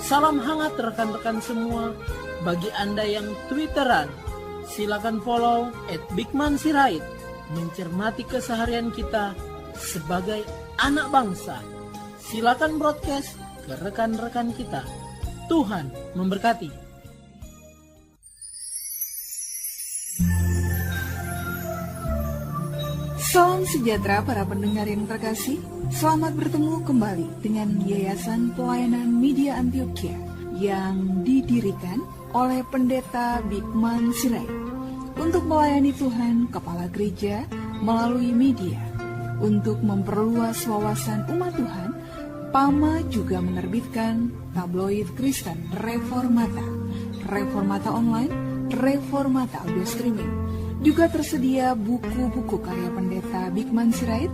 Salam hangat rekan-rekan semua. Bagi Anda yang Twitteran, silakan follow @bigmansirait. Mencermati keseharian kita sebagai anak bangsa. Silakan broadcast ke rekan-rekan kita. Tuhan memberkati. Salam sejahtera para pendengar yang terkasih. Selamat bertemu kembali dengan Yayasan Pelayanan Media Antioquia yang didirikan oleh Pendeta Bigman Sirait untuk melayani Tuhan Kepala Gereja melalui media. Untuk memperluas wawasan umat Tuhan, PAMA juga menerbitkan tabloid Kristen Reformata, Reformata Online, Reformata Audio Streaming. Juga tersedia buku-buku karya Pendeta Bigman Sirait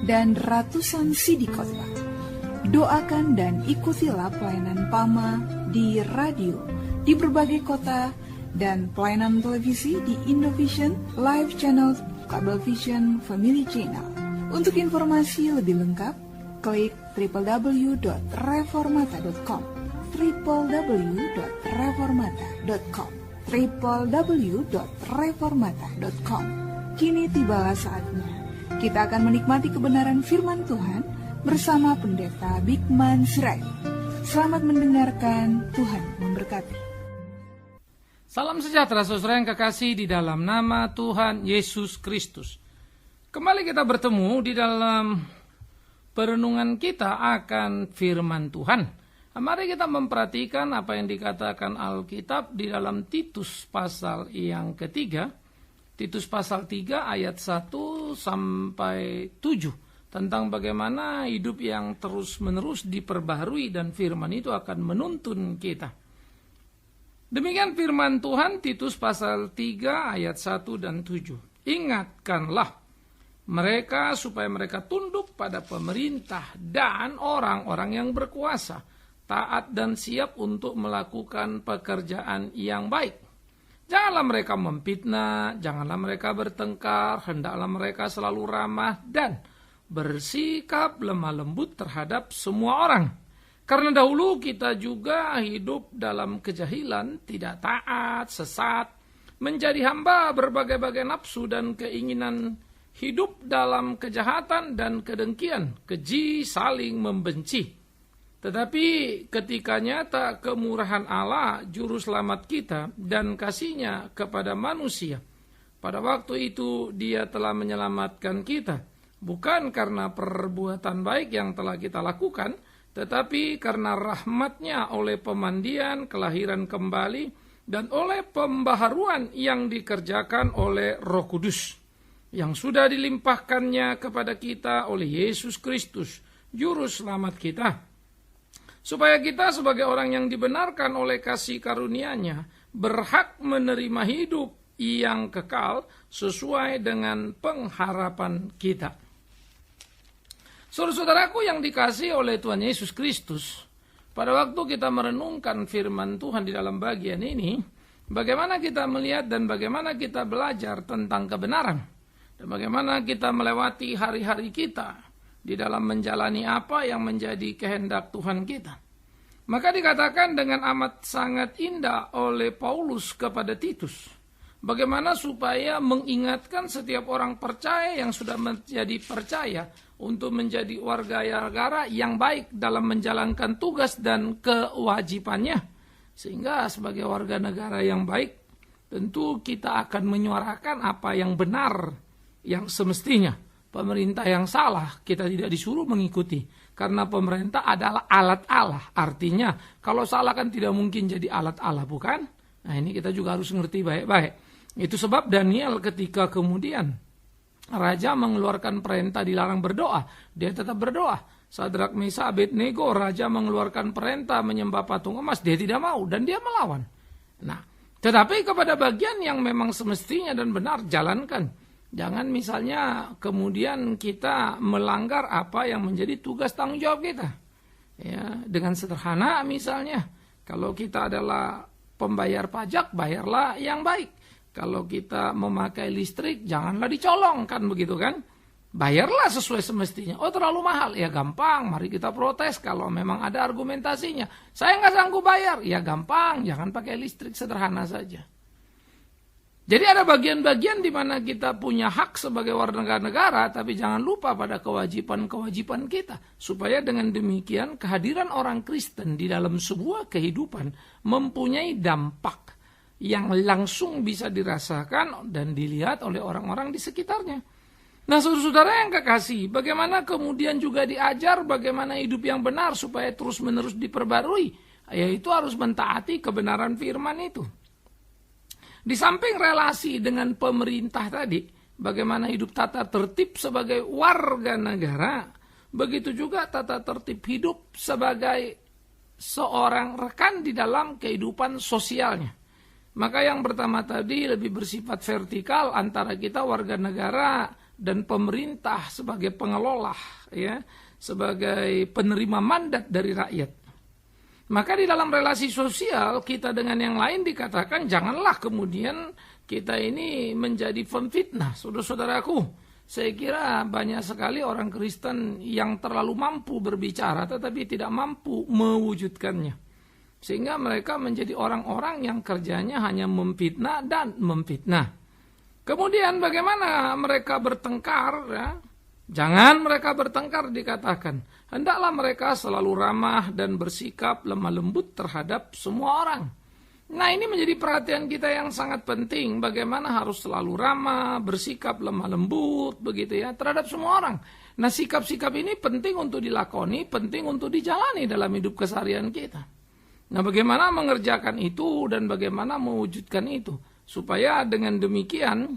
dan ratusan CD khotbah. Doakan dan ikutilah pelayanan PAMA di radio, di berbagai kota, dan pelayanan televisi di Indovision, Live Channel, Cablevision, Family Channel. Untuk informasi lebih lengkap, klik www.reformata.com, www.reformata.com, www.reformata.com. Kini tibalah saatnya kita akan menikmati kebenaran firman Tuhan bersama Pendeta Bigman Sirait. Selamat mendengarkan, Tuhan memberkati. Salam sejahtera saudara yang kekasih di dalam nama Tuhan Yesus Kristus. Kembali kita bertemu di dalam perenungan kita akan firman Tuhan. Mari kita memperhatikan apa yang dikatakan Alkitab di dalam Titus pasal yang ketiga. Titus pasal 3 ayat 1 sampai 7. Tentang bagaimana hidup yang terus-menerus diperbaharui dan firman itu akan menuntun kita. Demikian firman Tuhan, Titus pasal 3 ayat 1 dan 7. Ingatkanlah mereka supaya mereka tunduk pada pemerintah dan orang-orang yang berkuasa, taat dan siap untuk melakukan pekerjaan yang baik. Janganlah mereka memfitnah, janganlah mereka bertengkar, hendaklah mereka selalu ramah dan bersikap lemah lembut terhadap semua orang. Karena dahulu kita juga hidup dalam kejahilan, tidak taat, sesat, menjadi hamba berbagai-bagai nafsu dan keinginan, hidup dalam kejahatan dan kedengkian, keji, saling membenci. Tetapi ketika nyata kemurahan Allah, juru selamat kita, dan kasih-Nya kepada manusia, pada waktu itu Dia telah menyelamatkan kita, bukan karena perbuatan baik yang telah kita lakukan, tetapi karena rahmat-Nya oleh pemandian, kelahiran kembali, dan oleh pembaharuan yang dikerjakan oleh Roh Kudus, yang sudah dilimpahkannya kepada kita oleh Yesus Kristus, juru selamat kita. Supaya kita sebagai orang yang dibenarkan oleh kasih karunia-Nya berhak menerima hidup yang kekal sesuai dengan pengharapan kita. Saudara-saudaraku yang dikasihi oleh Tuhan Yesus Kristus, pada waktu kita merenungkan firman Tuhan di dalam bagian ini, bagaimana kita melihat dan bagaimana kita belajar tentang kebenaran, dan bagaimana kita melewati hari-hari kita di dalam menjalani apa yang menjadi kehendak Tuhan kita. Maka dikatakan dengan amat sangat indah oleh Paulus kepada Titus, bagaimana supaya mengingatkan setiap orang percaya yang sudah menjadi percaya untuk menjadi warga negara yang baik dalam menjalankan tugas dan kewajibannya. Sehingga sebagai warga negara yang baik, tentu kita akan menyuarakan apa yang benar, yang semestinya. Pemerintah yang salah kita tidak disuruh mengikuti, karena pemerintah adalah alat Allah. Artinya kalau salah kan tidak mungkin jadi alat Allah, bukan? Nah, ini kita juga harus ngerti baik-baik. Itu sebab Daniel ketika kemudian raja mengeluarkan perintah dilarang berdoa, dia tetap berdoa. Sadrak, Mesakh, Abednego, raja mengeluarkan perintah menyembah patung emas, dia tidak mau dan dia melawan. Nah, tetapi kepada bagian yang memang semestinya dan benar, jalankan. Jangan misalnya kemudian kita melanggar apa yang menjadi tugas tanggung jawab kita. Ya, dengan sederhana misalnya, kalau kita adalah pembayar pajak, bayarlah yang baik. Kalau kita memakai listrik, janganlah dicolong, kan begitu kan? bayarlah sesuai semestinya. Oh terlalu mahal, ya gampang, mari kita protes kalau memang ada argumentasinya. Saya nggak sanggup bayar, ya gampang, jangan pakai listrik, sederhana saja. Jadi ada bagian-bagian di mana kita punya hak sebagai warga negara, tapi jangan lupa pada kewajiban-kewajiban kita. Supaya dengan demikian kehadiran orang Kristen di dalam sebuah kehidupan mempunyai dampak yang langsung bisa dirasakan dan dilihat oleh orang-orang di sekitarnya. Nah saudara-saudara yang kekasih, bagaimana kemudian juga diajar bagaimana hidup yang benar supaya terus-menerus diperbarui, yaitu harus mentaati kebenaran firman itu. Di samping relasi dengan pemerintah tadi, bagaimana hidup tata tertib sebagai warga negara, begitu juga tata tertib hidup sebagai seorang rekan di dalam kehidupan sosialnya. Maka yang pertama tadi lebih bersifat vertikal antara kita warga negara dan pemerintah sebagai pengelola, ya, sebagai penerima mandat dari rakyat. Maka di dalam relasi sosial kita dengan yang lain dikatakan janganlah kemudian kita ini menjadi pemfitnah. Saudara-saudaraku, saya kira banyak sekali orang Kristen yang terlalu mampu berbicara tetapi tidak mampu mewujudkannya. Sehingga mereka menjadi orang-orang yang kerjanya hanya memfitnah dan memfitnah. Kemudian bagaimana mereka bertengkar, ya? Jangan mereka bertengkar dikatakan. Hendaklah mereka selalu ramah dan bersikap lemah lembut terhadap semua orang. Nah ini menjadi perhatian kita yang sangat penting. Bagaimana harus selalu ramah, bersikap lemah lembut, begitu ya, terhadap semua orang. Nah sikap-sikap ini penting untuk dilakoni, penting untuk dijalani dalam hidup keseharian kita. Nah bagaimana mengerjakan itu dan bagaimana mewujudkan itu. Supaya dengan demikian,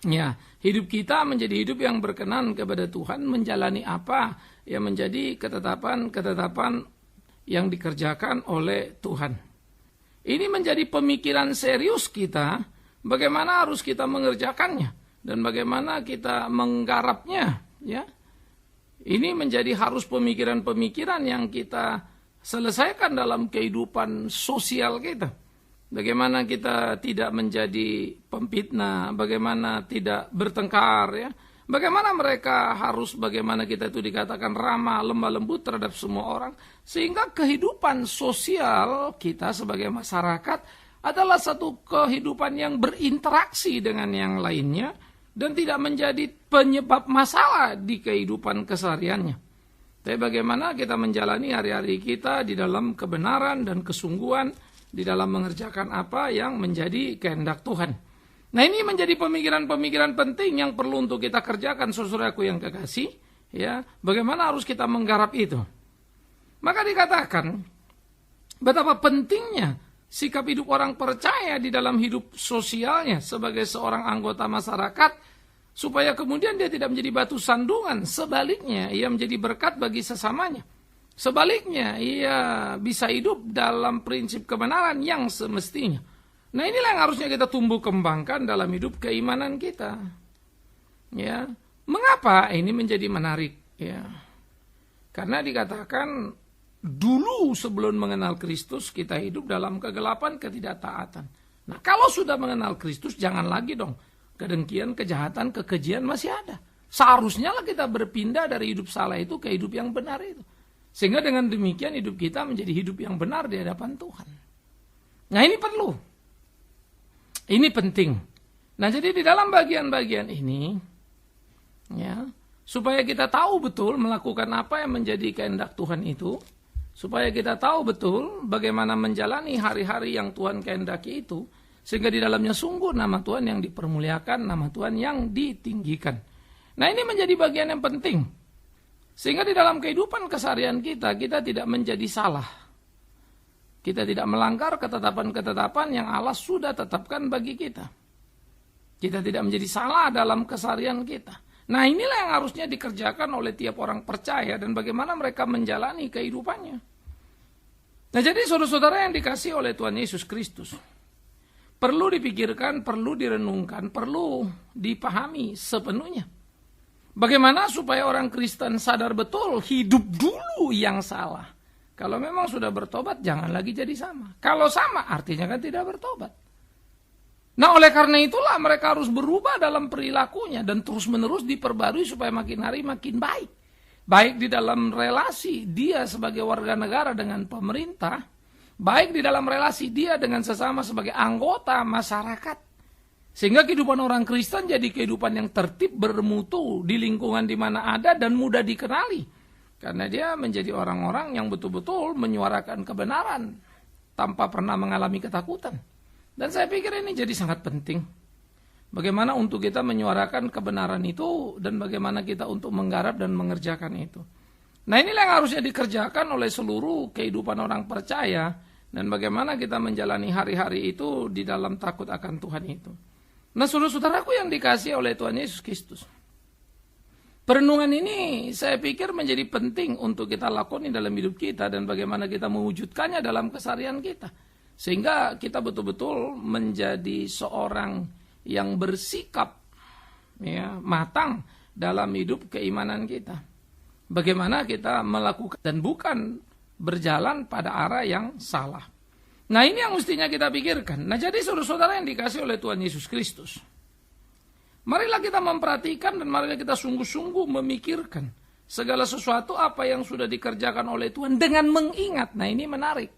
ya, hidup kita menjadi hidup yang berkenan kepada Tuhan, menjalani apa yang menjadi ketetapan-ketetapan yang dikerjakan oleh Tuhan. Ini menjadi pemikiran serius kita, bagaimana harus kita mengerjakannya dan bagaimana kita menggarapnya, ya. Ini menjadi harus pemikiran-pemikiran yang kita selesaikan dalam kehidupan sosial kita. Bagaimana kita tidak menjadi pemfitnah, bagaimana tidak bertengkar, ya. Bagaimana mereka harus, bagaimana kita itu dikatakan ramah, lemah lembut terhadap semua orang. Sehingga kehidupan sosial kita sebagai masyarakat adalah satu kehidupan yang berinteraksi dengan yang lainnya dan tidak menjadi penyebab masalah di kehidupan kesehariannya. Tapi bagaimana kita menjalani hari-hari kita di dalam kebenaran dan kesungguhan, di dalam mengerjakan apa yang menjadi kehendak Tuhan. Nah ini menjadi pemikiran-pemikiran penting yang perlu untuk kita kerjakan, saudaraku yang kekasih. Ya, bagaimana harus kita menggarap itu. Maka dikatakan betapa pentingnya sikap hidup orang percaya di dalam hidup sosialnya sebagai seorang anggota masyarakat, supaya kemudian dia tidak menjadi batu sandungan. Sebaliknya, ia menjadi berkat bagi sesamanya. Sebaliknya, ia bisa hidup dalam prinsip kebenaran yang semestinya. Nah inilah yang harusnya kita tumbuh kembangkan dalam hidup keimanan kita. Ya, mengapa ini menjadi menarik? Ya, karena dikatakan dulu sebelum mengenal Kristus kita hidup dalam kegelapan, ketidaktaatan. Nah kalau sudah mengenal Kristus jangan lagi dong kedengkian, kejahatan, kekejian masih ada. Seharusnya lah kita berpindah dari hidup salah itu ke hidup yang benar itu. Sehingga dengan demikian hidup kita menjadi hidup yang benar di hadapan Tuhan. Nah ini perlu. Ini penting. Nah jadi di dalam bagian-bagian ini, ya, supaya kita tahu betul melakukan apa yang menjadi kehendak Tuhan itu, supaya kita tahu betul bagaimana menjalani hari-hari yang Tuhan kehendaki itu, sehingga di dalamnya sungguh nama Tuhan yang dipermuliakan, nama Tuhan yang ditinggikan. Nah ini menjadi bagian yang penting. Sehingga di dalam kehidupan keseharian kita tidak menjadi salah. Kita tidak melanggar ketetapan-ketetapan yang Allah sudah tetapkan bagi kita. Kita tidak menjadi salah dalam keseharian kita. Nah inilah yang harusnya dikerjakan oleh tiap orang percaya dan bagaimana mereka menjalani kehidupannya. Nah jadi saudara-saudara yang dikasihi oleh Tuhan Yesus Kristus, perlu dipikirkan, perlu direnungkan, perlu dipahami sepenuhnya. Bagaimana supaya orang Kristen sadar betul hidup dulu yang salah. Kalau memang sudah bertobat, jangan lagi jadi sama. Kalau sama, artinya kan tidak bertobat. Nah, oleh karena itulah mereka harus berubah dalam perilakunya dan terus-menerus diperbarui supaya makin hari makin baik. Baik di dalam relasi dia sebagai warga negara dengan pemerintah, baik di dalam relasi dia dengan sesama sebagai anggota masyarakat. Sehingga kehidupan orang Kristen jadi kehidupan yang tertib, bermutu di lingkungan di mana ada dan mudah dikenali. Karena dia menjadi orang-orang yang betul-betul menyuarakan kebenaran tanpa pernah mengalami ketakutan. Dan saya pikir ini jadi sangat penting. Bagaimana untuk kita menyuarakan kebenaran itu dan bagaimana kita untuk menggarap dan mengerjakan itu. Nah, inilah yang harusnya dikerjakan oleh seluruh kehidupan orang percaya dan bagaimana kita menjalani hari-hari itu di dalam takut akan Tuhan itu. Nah, saudara-saudaraku yang dikasihi oleh Tuhan Yesus Kristus. Perenungan ini saya pikir menjadi penting untuk kita lakoni dalam hidup kita dan bagaimana kita mewujudkannya dalam keseharian kita. Sehingga kita betul-betul menjadi seorang yang bersikap matang dalam hidup keimanan kita. Bagaimana kita melakukan dan bukan berjalan pada arah yang salah. Nah, ini yang mestinya kita pikirkan. Nah, jadi saudara-saudara yang dikasihi oleh Tuhan Yesus Kristus, marilah kita memperhatikan dan marilah kita sungguh-sungguh memikirkan segala sesuatu apa yang sudah dikerjakan oleh Tuhan dengan mengingat. Nah, ini menarik.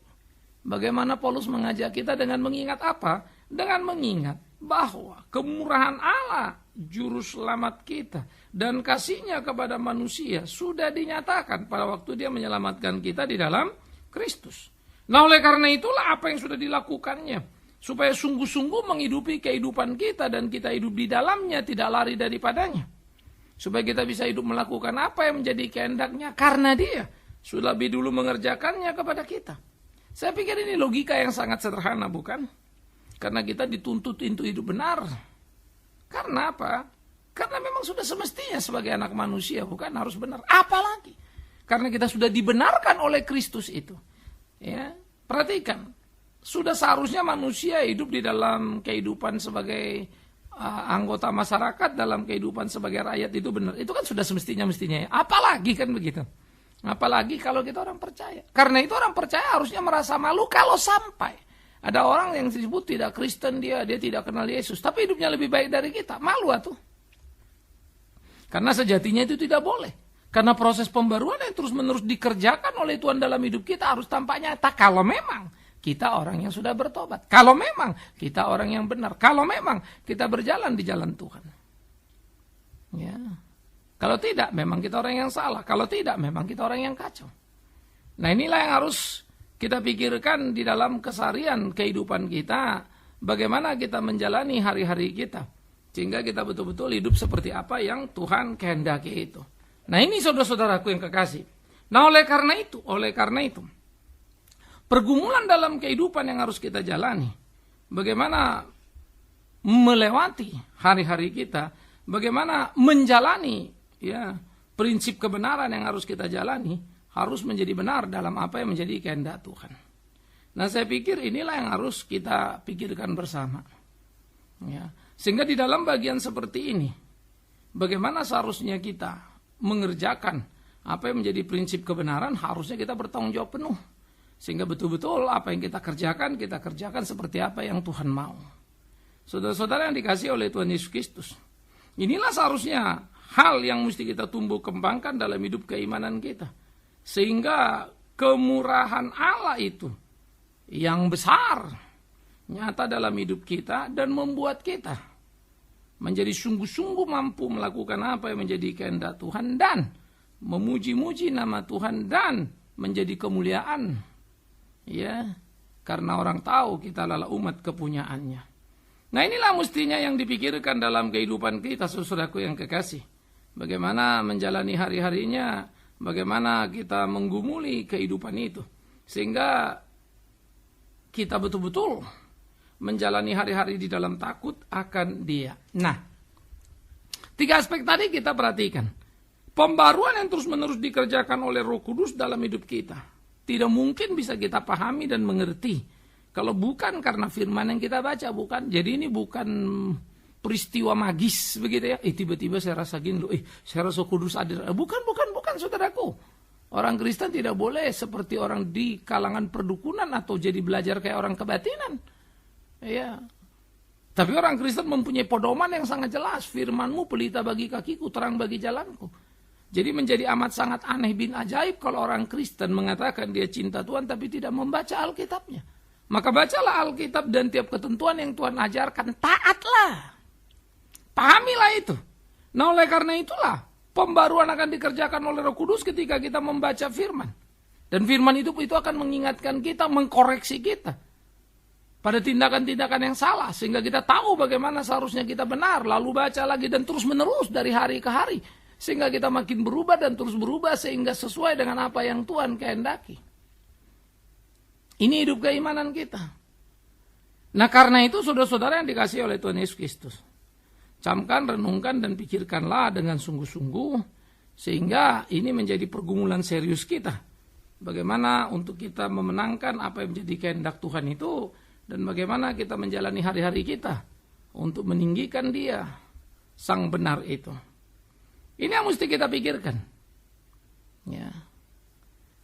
Bagaimana Paulus mengajak kita dengan mengingat apa? Dengan mengingat bahwa kemurahan Allah, juru selamat kita, dan kasih-Nya kepada manusia sudah dinyatakan pada waktu Dia menyelamatkan kita di dalam Kristus. Nah, oleh karena itulah apa yang sudah dilakukannya, supaya sungguh-sungguh menghidupi kehidupan kita dan kita hidup di dalamnya, tidak lari daripadanya. Supaya kita bisa hidup melakukan apa yang menjadi kehendak-Nya, karena Dia sudah lebih dulu mengerjakannya kepada kita. Saya pikir ini logika yang sangat sederhana, bukan? Karena kita dituntut untuk hidup benar. Karena apa? Karena memang sudah semestinya sebagai anak manusia, bukan harus benar. Apalagi karena kita sudah dibenarkan oleh Kristus itu. Ya, perhatikan, sudah seharusnya manusia hidup di dalam kehidupan sebagai anggota masyarakat, dalam kehidupan sebagai rakyat itu benar. Itu kan sudah semestinya ya. Apalagi kan begitu. Apalagi kalau kita orang percaya. Karena itu orang percaya harusnya merasa malu kalau sampai ada orang yang disebut tidak Kristen, dia tidak kenal Yesus, tapi hidupnya lebih baik dari kita. Malu atuh. Karena sejatinya itu tidak boleh. Karena proses pembaruan yang terus-menerus dikerjakan oleh Tuhan dalam hidup kita harus tampak nyata. Kalau memang kita orang yang sudah bertobat. Kalau memang kita orang yang benar. Kalau memang kita berjalan di jalan Tuhan. Ya. Kalau tidak, memang kita orang yang salah. Kalau tidak, memang kita orang yang kacau. Nah, inilah yang harus kita pikirkan di dalam keseharian kehidupan kita. Bagaimana kita menjalani hari-hari kita. Sehingga kita betul-betul hidup seperti apa yang Tuhan kehendaki itu. Nah, ini saudara-saudaraku yang kekasih. Nah, oleh karena itu, pergumulan dalam kehidupan yang harus kita jalani. Bagaimana melewati hari-hari kita. Bagaimana menjalani prinsip kebenaran yang harus kita jalani harus menjadi benar dalam apa yang menjadi kehendak Tuhan. Nah, saya pikir inilah yang harus kita pikirkan bersama. Ya. Sehingga di dalam bagian seperti ini, bagaimana seharusnya kita mengerjakan apa yang menjadi prinsip kebenaran, harusnya kita bertanggung jawab penuh. Sehingga betul-betul apa yang kita kerjakan seperti apa yang Tuhan mau. Saudara-saudara yang dikasihi oleh Tuhan Yesus Kristus, inilah seharusnya hal yang mesti kita tumbuh kembangkan dalam hidup keimanan kita. Sehingga kemurahan Allah itu yang besar nyata dalam hidup kita dan membuat kita menjadi sungguh-sungguh mampu melakukan apa yang menjadi kehendak Tuhan dan memuji-muji nama Tuhan dan menjadi kemuliaan. Ya, karena orang tahu kita adalah umat kepunyaannya. Nah, inilah mestinya yang dipikirkan dalam kehidupan kita, saudaraku yang kekasih. Bagaimana menjalani hari-harinya, bagaimana kita menggumuli kehidupan itu. Sehingga kita betul-betul menjalani hari-hari di dalam takut akan Dia. Nah, 3 aspek tadi kita perhatikan. Pembaruan yang terus-menerus dikerjakan oleh Roh Kudus dalam hidup kita tidak mungkin bisa kita pahami dan mengerti kalau bukan karena firman yang kita baca, bukan. Jadi ini bukan peristiwa magis begitu ya. Tiba-tiba saya rasa gini loh, saya rasa Kudus hadir. Bukan saudaraku. Orang Kristen tidak boleh seperti orang di kalangan perdukunan atau jadi belajar kayak orang kebatinan. Ya. Tapi orang Kristen mempunyai pedoman yang sangat jelas. Firman-Mu pelita bagi kakiku, terang bagi jalanku. Jadi menjadi amat sangat aneh bin ajaib kalau orang Kristen mengatakan dia cinta Tuhan tapi tidak membaca Alkitabnya. Maka bacalah Alkitab dan tiap ketentuan yang Tuhan ajarkan, taatlah. Pahamilah itu. Nah oleh karena itulah, pembaruan akan dikerjakan oleh Roh Kudus ketika kita membaca firman. Dan firman itu akan mengingatkan kita, mengkoreksi kita pada tindakan-tindakan yang salah, sehingga kita tahu bagaimana seharusnya kita benar, lalu baca lagi dan terus menerus dari hari ke hari, sehingga kita makin berubah dan terus berubah sehingga sesuai dengan apa yang Tuhan kehendaki. Ini hidup keimanan kita. Nah karena itu saudara-saudara yang dikasihi oleh Tuhan Yesus Kristus, camkan, renungkan dan pikirkanlah dengan sungguh-sungguh, sehingga ini menjadi pergumulan serius kita. Bagaimana untuk kita memenangkan apa yang menjadi kehendak Tuhan itu, dan bagaimana kita menjalani hari-hari kita untuk meninggikan Dia, Sang benar itu. Ini yang mesti kita pikirkan. Ya.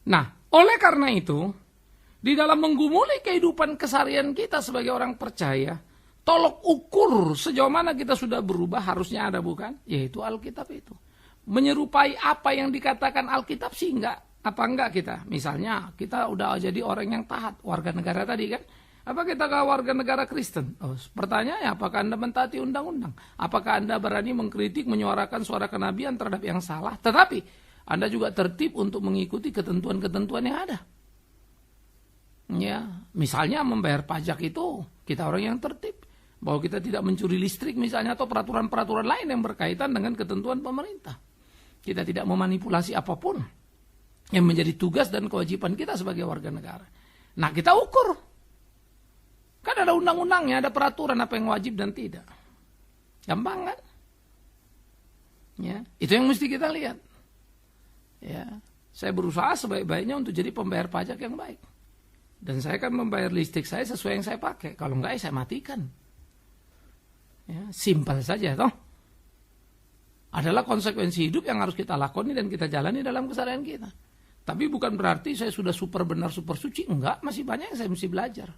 Nah, oleh karena itu, di dalam menggumuli kehidupan keseharian kita sebagai orang percaya, tolok ukur sejauh mana kita sudah berubah harusnya ada, bukan? Yaitu Alkitab itu. Menyerupai apa yang dikatakan Alkitab sih enggak. Apa enggak kita? Misalnya kita udah jadi orang yang taat, warga negara tadi kan? Apa kita ke warga negara Kristen? Pertanyaannya, apakah Anda mentaati undang-undang? Apakah Anda berani mengkritik, menyuarakan suara kenabian terhadap yang salah? Tetapi Anda juga tertib untuk mengikuti ketentuan-ketentuan yang ada. Ya, misalnya membayar pajak itu kita orang yang tertib. Bahwa kita tidak mencuri listrik misalnya, atau peraturan-peraturan lain yang berkaitan dengan ketentuan pemerintah. Kita tidak memanipulasi apapun yang menjadi tugas dan kewajiban kita sebagai warga negara. Nah kita ukur. Kan ada undang-undangnya, ada peraturan apa yang wajib dan tidak. Gampang kan? Ya, itu yang mesti kita lihat. Ya, saya berusaha sebaik-baiknya untuk jadi pembayar pajak yang baik. Dan saya kan membayar listrik saya sesuai yang saya pakai. Kalau enggak, saya matikan. Ya, simpel saja toh. Adalah konsekuensi hidup yang harus kita lakoni dan kita jalani dalam keseharian kita. Tapi bukan berarti saya sudah super benar, super suci. Enggak, masih banyak yang saya mesti belajar.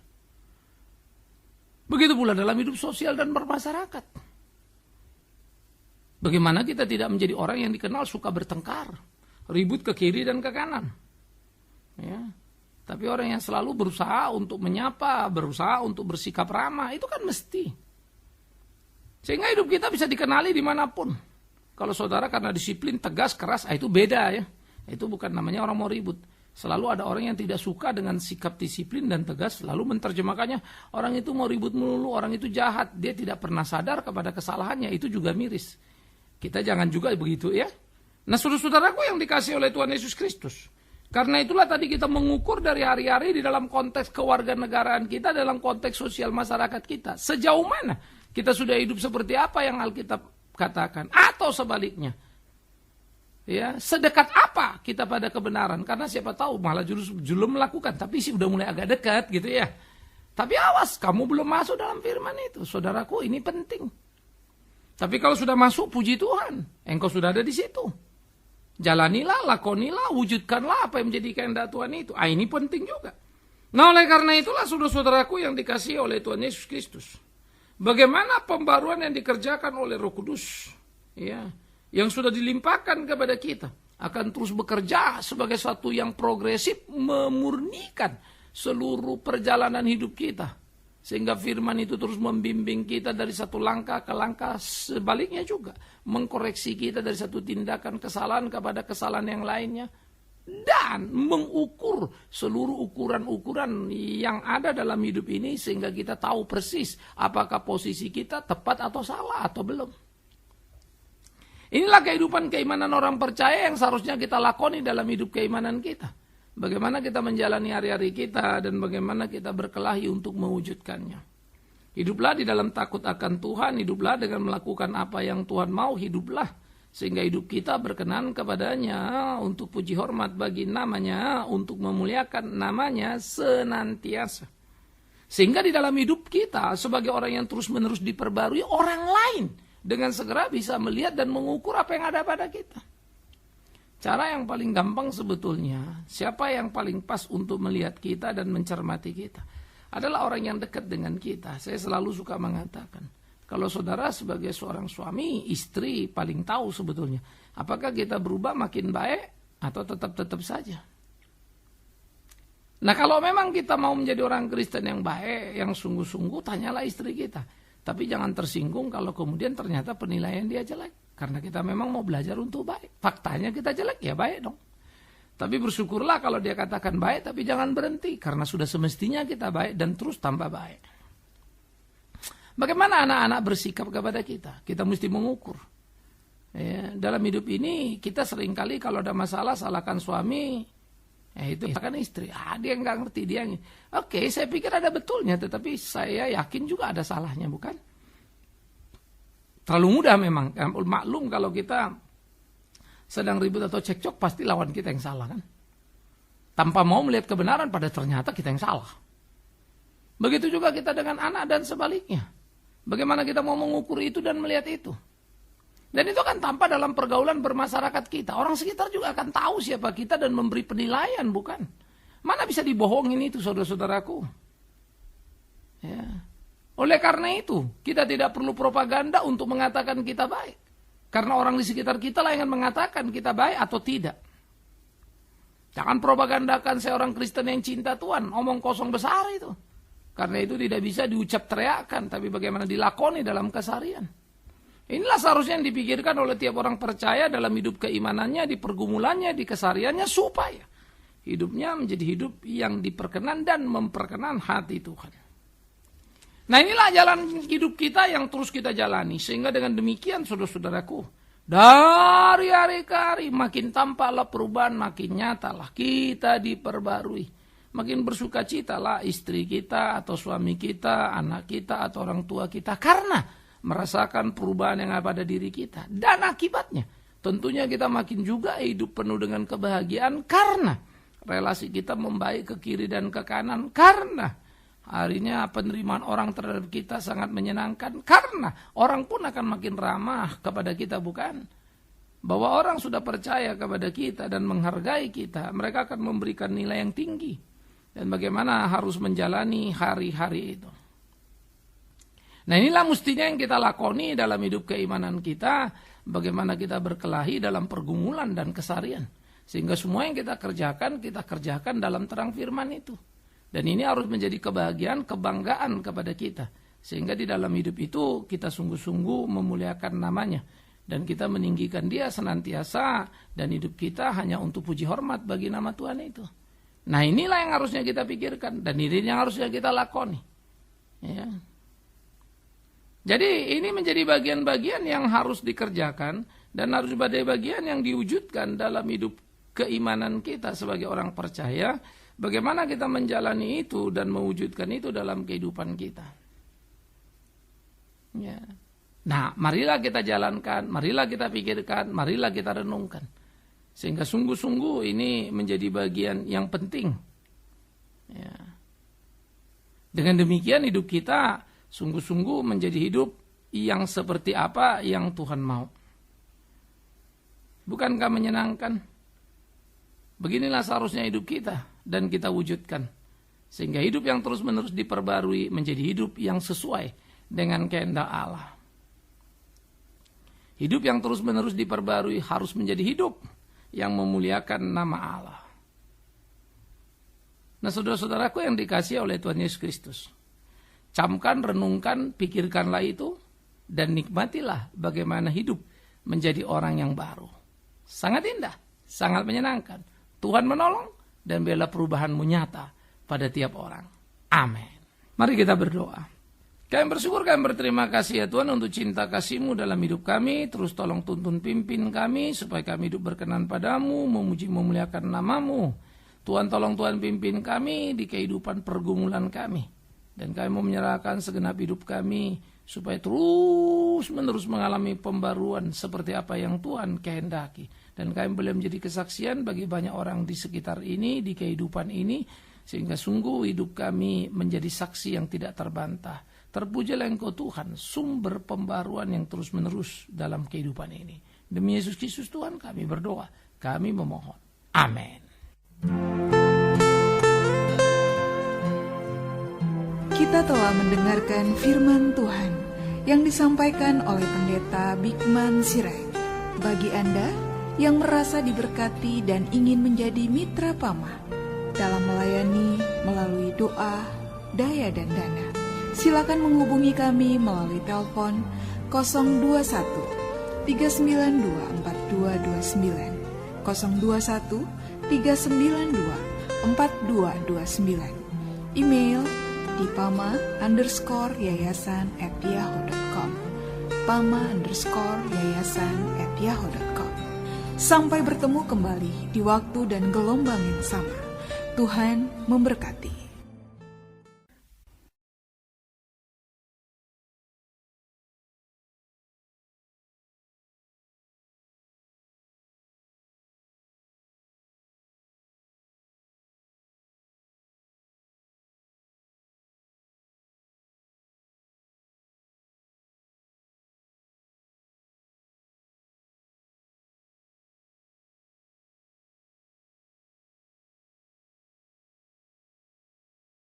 Begitu pula dalam hidup sosial dan bermasyarakat. Bagaimana kita tidak menjadi orang yang dikenal suka bertengkar, ribut ke kiri dan ke kanan. Ya. Tapi orang yang selalu berusaha untuk menyapa, berusaha untuk bersikap ramah, itu kan mesti. Sehingga hidup kita bisa dikenali dimanapun. Kalau saudara karena disiplin, tegas, keras, itu beda ya. Itu bukan namanya orang mau ribut. Selalu ada orang yang tidak suka dengan sikap disiplin dan tegas, lalu menerjemahkannya, orang itu mau ribut melulu, orang itu jahat, dia tidak pernah sadar kepada kesalahannya, itu juga miris. Kita jangan juga begitu ya. Nah saudara-saudaraku yang dikasihi oleh Tuhan Yesus Kristus, karena itulah tadi kita mengukur dari hari-hari di dalam konteks kewarganegaraan kita, dalam konteks sosial masyarakat kita. Sejauh mana kita sudah hidup seperti apa yang Alkitab katakan, atau sebaliknya. Ya, sedekat apa kita pada kebenaran? Karena siapa tahu malah belum melakukan, tapi sih udah mulai agak dekat gitu ya. Tapi awas, kamu belum masuk dalam firman itu. Saudaraku, ini penting. Tapi kalau sudah masuk, puji Tuhan, engkau sudah ada di situ. Jalanilah, lakonilah, wujudkanlah apa yang menjadi kehendak Tuhan itu. Ini penting juga. Nah, oleh karena itulah saudara-saudaraku yang dikasihi oleh Tuhan Yesus Kristus. Bagaimana pembaruan yang dikerjakan oleh Roh Kudus, ya, yang sudah dilimpahkan kepada kita, akan terus bekerja sebagai satu yang progresif, memurnikan seluruh perjalanan hidup kita. Sehingga firman itu terus membimbing kita dari satu langkah ke langkah, sebaliknya juga. Mengkoreksi kita dari satu tindakan kesalahan kepada kesalahan yang lainnya. Dan mengukur seluruh ukuran-ukuran yang ada dalam hidup ini, sehingga kita tahu persis apakah posisi kita tepat atau salah atau belum. Inilah kehidupan keimanan orang percaya yang seharusnya kita lakoni dalam hidup keimanan kita. Bagaimana kita menjalani hari-hari kita dan bagaimana kita berkelahi untuk mewujudkannya. Hiduplah di dalam takut akan Tuhan, hiduplah dengan melakukan apa yang Tuhan mau, hiduplah. Sehingga hidup kita berkenan kepadanya untuk puji hormat bagi namanya, untuk memuliakan namanya senantiasa. Sehingga di dalam hidup kita sebagai orang yang terus-menerus diperbarui, orang lain dengan segera bisa melihat dan mengukur apa yang ada pada kita. Cara yang paling gampang sebetulnya, siapa yang paling pas untuk melihat kita dan mencermati kita, adalah orang yang dekat dengan kita. Saya selalu suka mengatakan, kalau saudara sebagai seorang suami, istri paling tahu sebetulnya apakah kita berubah makin baik atau tetap saja. Nah, kalau memang kita mau menjadi orang Kristen yang baik, yang sungguh-sungguh, tanyalah istri kita. Tapi jangan tersinggung kalau kemudian ternyata penilaian dia jelek. Karena kita memang mau belajar untuk baik. Faktanya kita jelek, ya baik dong. Tapi bersyukurlah kalau dia katakan baik, tapi jangan berhenti. Karena sudah semestinya kita baik dan terus tambah baik. Bagaimana anak-anak bersikap kepada kita? Kita mesti mengukur. Ya, dalam hidup ini kita seringkali kalau ada masalah salahkan suami, itu salahkan istri. Dia nggak ngerti, dia. Oke, saya pikir ada betulnya, tetapi saya yakin juga ada salahnya, bukan? Terlalu mudah memang. Maklum kalau kita sedang ribut atau cekcok pasti lawan kita yang salah, kan? Tanpa mau melihat kebenaran, pada ternyata kita yang salah. Begitu juga kita dengan anak dan sebaliknya. Bagaimana kita mau mengukur itu dan melihat itu. Dan itu akan tampak dalam pergaulan bermasyarakat kita. Orang sekitar juga akan tahu siapa kita dan memberi penilaian, bukan? Mana bisa dibohongin itu, saudara-saudaraku? Ya. Oleh karena itu, kita tidak perlu propaganda untuk mengatakan kita baik. Karena orang di sekitar kita lah yang mengatakan kita baik atau tidak. Jangan propagandakan saya orang Kristen yang cinta Tuhan, omong kosong besar itu. Karena itu tidak bisa diucap teriakan, tapi bagaimana dilakoni dalam keseharian. Inilah seharusnya yang dipikirkan oleh tiap orang percaya dalam hidup keimanannya, di pergumulannya, di kesehariannya, supaya hidupnya menjadi hidup yang diperkenan dan memperkenan hati Tuhan. Nah, inilah jalan hidup kita yang terus kita jalani. Sehingga dengan demikian, saudara-saudaraku, dari hari ke hari makin tampaklah perubahan, makin nyatalah kita diperbarui. Makin bersukacitalah istri kita atau suami kita, anak kita atau orang tua kita. Karena merasakan perubahan yang ada pada diri kita. Dan akibatnya tentunya kita makin juga hidup penuh dengan kebahagiaan. Karena relasi kita membaik ke kiri dan ke kanan. Karena harinya penerimaan orang terhadap kita sangat menyenangkan. Karena orang pun akan makin ramah kepada kita, bukan? Bahwa orang sudah percaya kepada kita dan menghargai kita, mereka akan memberikan nilai yang tinggi. Dan bagaimana harus menjalani hari-hari itu. Nah, inilah mestinya yang kita lakoni dalam hidup keimanan kita. Bagaimana kita berkelahi dalam pergumulan dan keseharian. Sehingga semua yang kita kerjakan dalam terang firman itu. Dan ini harus menjadi kebahagiaan, kebanggaan kepada kita. Sehingga di dalam hidup itu kita sungguh-sungguh memuliakan namanya. Dan kita meninggikan dia senantiasa. Dan hidup kita hanya untuk puji hormat bagi nama Tuhan itu. Nah, inilah yang harusnya kita pikirkan. Dan ini yang harusnya kita lakoni. Ya. Jadi ini menjadi bagian-bagian yang harus dikerjakan. Dan harus menjadi bagian yang diwujudkan dalam hidup keimanan kita sebagai orang percaya. Bagaimana kita menjalani itu dan mewujudkan itu dalam kehidupan kita. Ya. Nah, marilah kita jalankan, marilah kita pikirkan, marilah kita renungkan. Sehingga sungguh-sungguh ini menjadi bagian yang penting. Ya. Dengan demikian hidup kita sungguh-sungguh menjadi hidup yang seperti apa yang Tuhan mau. Bukankah menyenangkan? Beginilah seharusnya hidup kita dan kita wujudkan. Sehingga hidup yang terus-menerus diperbarui menjadi hidup yang sesuai dengan kehendak Allah. Hidup yang terus-menerus diperbarui harus menjadi hidup yang memuliakan nama Allah. Nah, saudara-saudaraku yang dikasihi oleh Tuhan Yesus Kristus, camkan, renungkan, pikirkanlah itu, dan nikmatilah bagaimana hidup menjadi orang yang baru. Sangat indah, sangat menyenangkan. Tuhan menolong, dan biarlah perubahanmu nyata pada tiap orang. Amin. Mari kita berdoa. Kami bersyukur, kami berterima kasih ya Tuhan untuk cinta kasih-Mu dalam hidup kami. Terus tolong tuntun pimpin kami supaya kami hidup berkenan padamu, memuji memuliakan nama-Mu. Tuhan tolong Tuhan pimpin kami di kehidupan pergumulan kami. Dan kami mau menyerahkan segenap hidup kami supaya terus menerus mengalami pembaruan seperti apa yang Tuhan kehendaki. Dan kami boleh menjadi kesaksian bagi banyak orang di sekitar ini, di kehidupan ini. Sehingga sungguh hidup kami menjadi saksi yang tidak terbantah. Terpujilah Engkau Tuhan, sumber pembaruan yang terus-menerus dalam kehidupan ini. Demi Yesus Kristus Tuhan kami berdoa, kami memohon. Amin. Kita telah mendengarkan firman Tuhan yang disampaikan oleh Pendeta Bigman Sirait. Bagi Anda yang merasa diberkati dan ingin menjadi mitra Pama dalam melayani melalui doa, daya dan dana, silakan menghubungi kami melalui telepon 021 392 4229, 021 392 4229. Email di pama_yayasan@yahoo.com, pama_yayasan@yahoo.com. Sampai bertemu kembali di waktu dan gelombang yang sama. Tuhan memberkati.